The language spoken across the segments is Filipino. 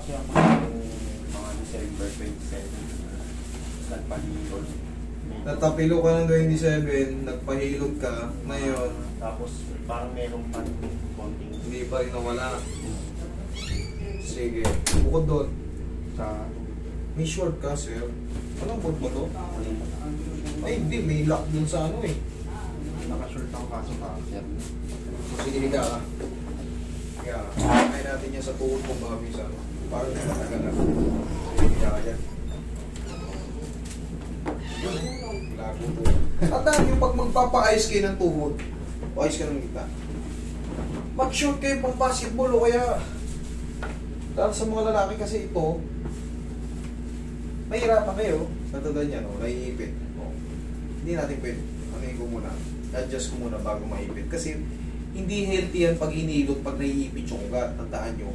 kasi ako yung mga December 27, nagpahilod. Natapilo ka ng 27, nagpahilod ka, ngayon, Tapos parang meron pa rin konting hindi pa rin nawala. Sige, bukod doon, sa may short ka, sir. Anong board ba to? Ay, hindi, may lock dun sa ano eh. naka-short ang kaso pa. Sir. Sige, higa ka. Higa ka. Kaya natin yan sa tuhod kung baka may sa ano. Parang may matagal na. Sige, higa ka dyan. Yun, lago po. At dahil yung pag magpapa-ice kayo ng tuhod, o ice ka ng kita, mag-short kayo pang basketball o kaya dahil sa mga lalaki kasi ito, mahirapan kayo. Natandaan niya, no? Naiipit. No? Hindi natin pwede. Ano ko muna? Adjust ko muna bago maipit. Kasi hindi healthy yan pag hinilot, pag naiipit yung ugat. Tandaan nyo.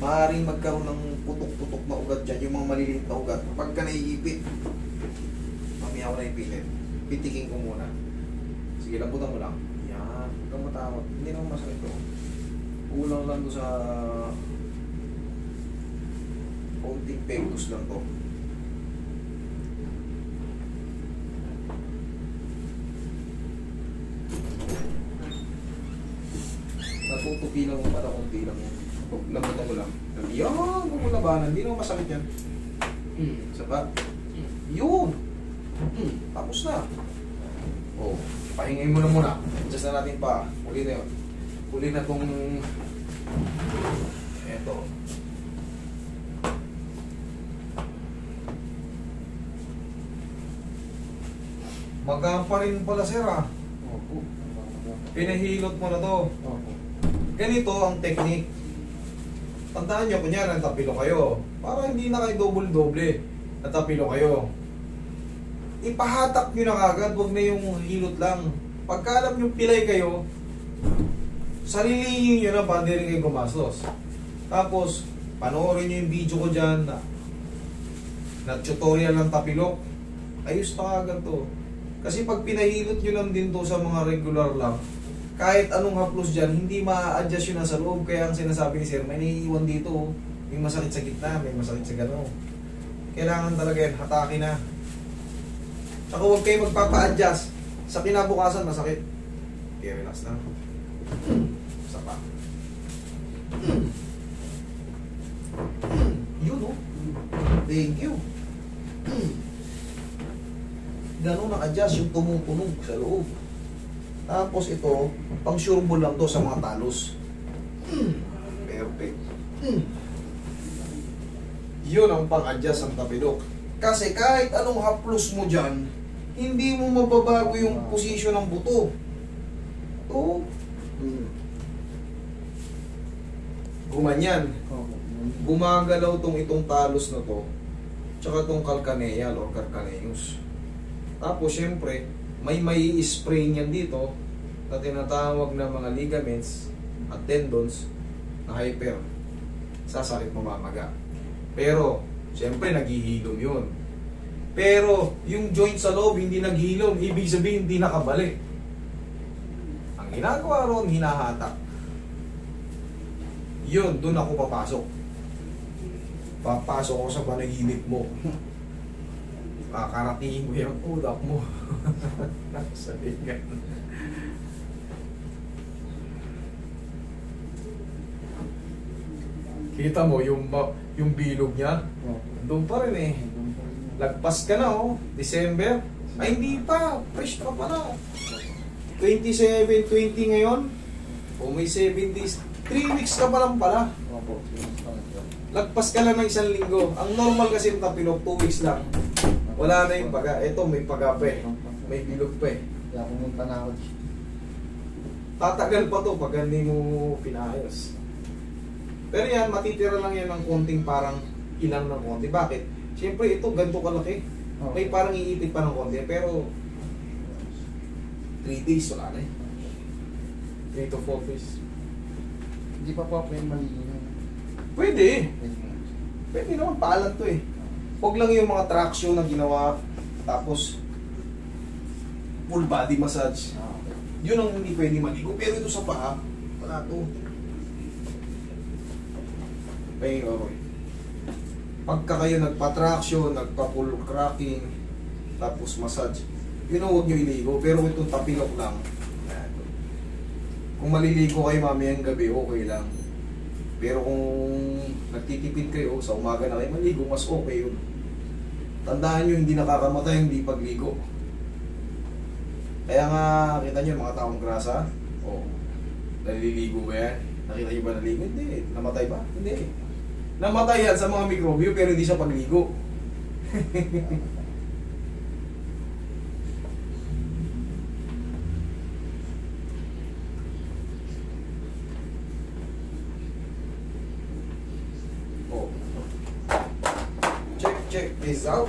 Maaaring magkaroon ng putok-putok na ugat dyan, yung mga maliliit na ugat. Pagka naiipit, mamaya ko na ipitin. Pitikin ko muna. Sige, lambutan mo lang. Yan. Huwag kang matakot. Hindi naman masakit to. Kulang lang to sa konting pectus lang to. Natutupi lang mo pala konti lang mo. Lambutan mo lang. Yan! Huwag mo labanan. Hindi naman masakit yan. Isa pa. Yun! Tapos na. Oh, pahingay mo na muna. Adjust na natin pa. Uli na yun. Uli na tong eto. Magaan pa rin pala, sir, ah. Opo. Pinahilot mo na to. Opo. Ganito ang technique. Tandaan nyo, kunyari, natapilo kayo. Para hindi na kayo double-doble. Natapilo kayo. Ipahatak nyo na kagad, huwag na yung hilot lang. Pagka alam nyo pilay kayo, sarilihin nyo na pa, hindi rin kayo gumastos. Tapos, panoorin nyo yung video ko dyan na tutorial ng tapilok. Ayos na kagad to. Kasi pag pinahilot nyo lang din to sa mga regular lang, kahit anong haplos dyan, hindi ma-adjust yun na sa loob. Kaya ang sinasabi ni sir, may naiiwan dito. May masakit sa gitna, may masakit sa gano'n. Kailangan talaga yan, hatake na. Saka huwag kayo magpapa-adjust. Sa kinabukasan, masakit. Okay, relax na. Isa pa. Yun, oh. Thank you. Ganun ang adjust yung tumutunog sa loob. Tapos ito, pang sureball lang to sa mga talos. Perfect. Yun ang pang-adjust ng tapilok. Kasi kahit anong haplos mo dyan, hindi mo mababago yung posisyon ng buto. Ito. Gumanyan. Gumagalaw itong talos na to. Tsaka itong calcaneal or calcaneus. Tapos syempre, may spray niyan dito na tinatawag na mga ligaments at tendons na hyper. Sasakit mamamaga. Pero, syempre, naghihilom yun. Pero, yung joint sa loob, hindi naghilom. Ibig sabihin, hindi nakabalik. Ang ginagawa ron, hinahatak. Yun, doon ako papasok. Papasok ako sa panaginip mo. Kakaratingin mo yung utak mo. Sabihin. Kita mo yung bilog niya? Doon pa rin eh. Lagpas ka na oh. December. Ay hindi pa. Fresh ka pa na. 27, 20 ngayon. O may 7 days. 3 weeks ka pa lang pala. Lagpas ka lang ng 1 linggo. Ang normal kasi yung tapilok, 2 weeks lang. Wala na yung paga. Ito may paga pa eh. May bilog pa eh. Kaya pumunta na ako. Tatagal pa to pag hindi mo pinayos. Pero yan, matitira lang yan ng konting parang ilang ng konti. Bakit? Siyempre ito, ganito kalaki. May parang iipit pa ng konti. Pero 3 days, wala na eh. 3 to 4 days. Hindi pa po ako yung malilinan. Pwede. Pwede naman, paalan to eh. Huwag lang yung mga traction na ginawa. Tapos, full body massage. Yun ang hindi pwede maligo. Pero ito sa paa, wala to. Pahinga, Roy. Pagka kayo nagpa-traction, nagpa-pull cracking, tapos massage, yun ang huwag nyo iligo. Pero itong tapilok lang, yan. Kung maliligo kayo mamayang gabi, okay lang. Pero kung nagtitipid kayo, sa umaga na kayo maligo, mas okay yun. Tandaan nyo, hindi nakakamatay, hindi pagligo. Kaya nga, kita nyo mga taong grasa, naliligo ba yan? Nakita nyo ba naligo? Hindi. Namatay ba? Hindi. Namatay yan sa mga mikrobyo, pero hindi siya pagligo. Check this out.